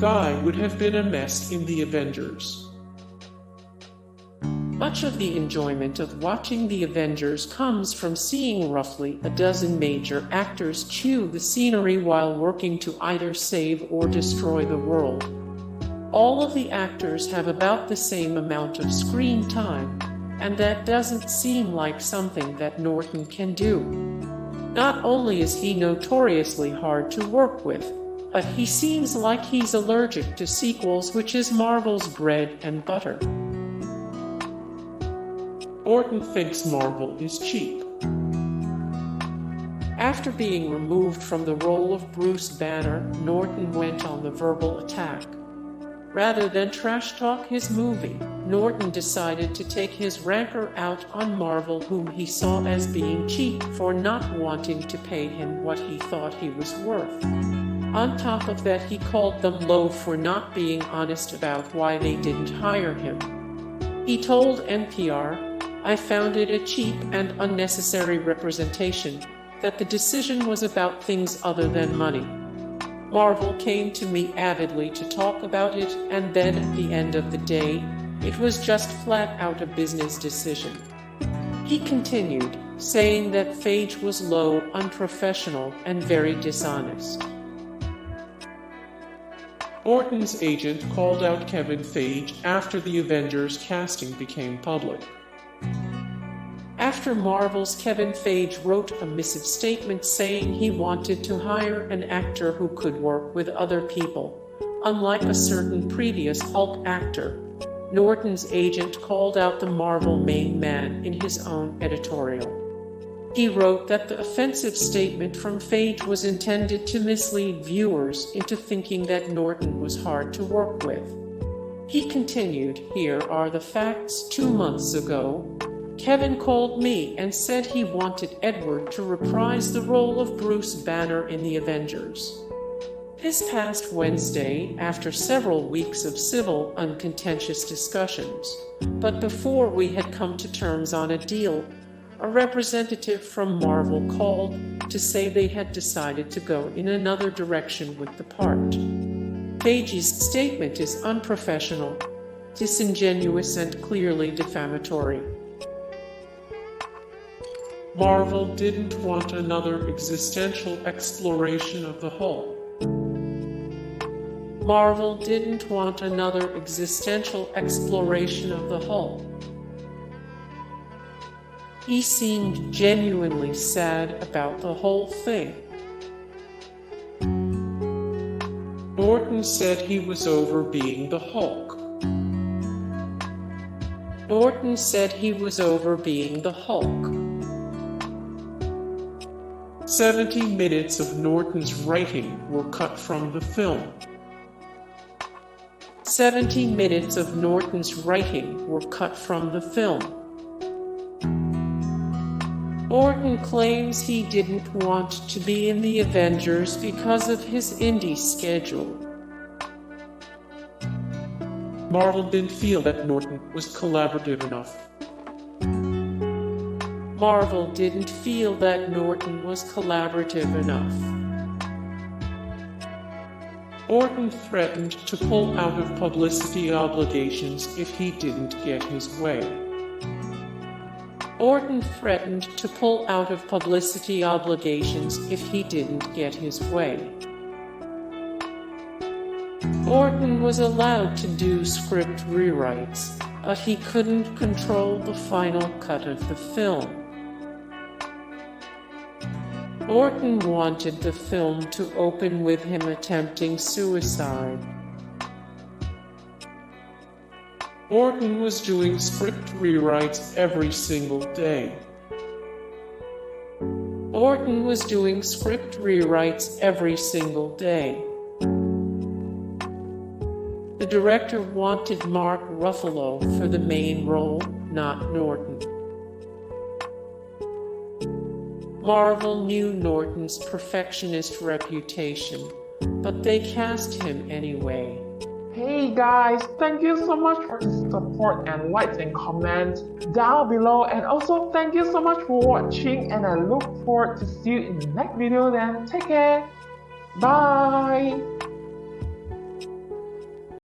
guy would have been a mess in the Avengers. Much of the enjoyment of watching the Avengers comes from seeing roughly a dozen major actors chew the scenery while working to either save or destroy the world. All of the actors have about the same amount of screen time, and that doesn't seem like something that Norton can do. Not only is he notoriously hard to work with, but he seems like he's allergic to sequels, which is Marvel's bread and butter. Norton thinks Marvel is cheap. After being removed from the role of Bruce Banner, Norton went on the verbal attack. Rather than trash-talk his movie, Norton decided to take his rancor out on Marvel, whom he saw as being cheap for not wanting to pay him what he thought he was worth. On top of that, he called them low for not being honest about why they didn't hire him. He told NPR, "I found it a cheap and unnecessary representation, that the decision was about things other than money. Marvel came to me avidly to talk about it, and then at the end of the day, it was just flat out a business decision." He continued, saying that Feige was low, unprofessional, and very dishonest. Norton's agent called out Kevin Feige after the Avengers casting became public. After Marvel's Kevin Feige wrote a missive statement saying he wanted to hire an actor who could work with other people, unlike a certain previous Hulk actor. Norton's agent called out the Marvel main man in his own editorial. He wrote that the offensive statement from Feige was intended to mislead viewers into thinking that Norton was hard to work with. He continued, "Here are the facts. 2 months ago, Kevin called me and said he wanted Edward to reprise the role of Bruce Banner in the Avengers. This past Wednesday, after several weeks of civil, uncontentious discussions, but before we had come to terms on a deal, a representative from Marvel called to say they had decided to go in another direction with the part. Feige's statement is unprofessional, disingenuous, and clearly defamatory. Marvel didn't want another existential exploration of the Hulk. Marvel didn't want another existential exploration of the Hulk." He seemed genuinely sad about the whole thing. Norton said he was over being the Hulk. Norton said he was over being the Hulk. 70 minutes of Norton's writing were cut from the film. 70 minutes of Norton's writing were cut from the film. Norton claims he didn't want to be in the Avengers because of his indie schedule. Marvel didn't feel that Norton was collaborative enough. Marvel didn't feel that Norton was collaborative enough. Norton threatened to pull out of publicity obligations if he didn't get his way. Norton threatened to pull out of publicity obligations if he didn't get his way. Norton was allowed to do script rewrites, but he couldn't control the final cut of the film. Norton wanted the film to open with him attempting suicide. Norton was doing script rewrites every single day. Norton was doing script rewrites every single day. The director wanted Mark Ruffalo for the main role, not Norton. Marvel knew Norton's perfectionist reputation, but they cast him anyway. Hey guys, thank you so much for the support and likes and comments down below, and also thank you so much for watching, and I look forward to see you in the next video. Then take care, bye.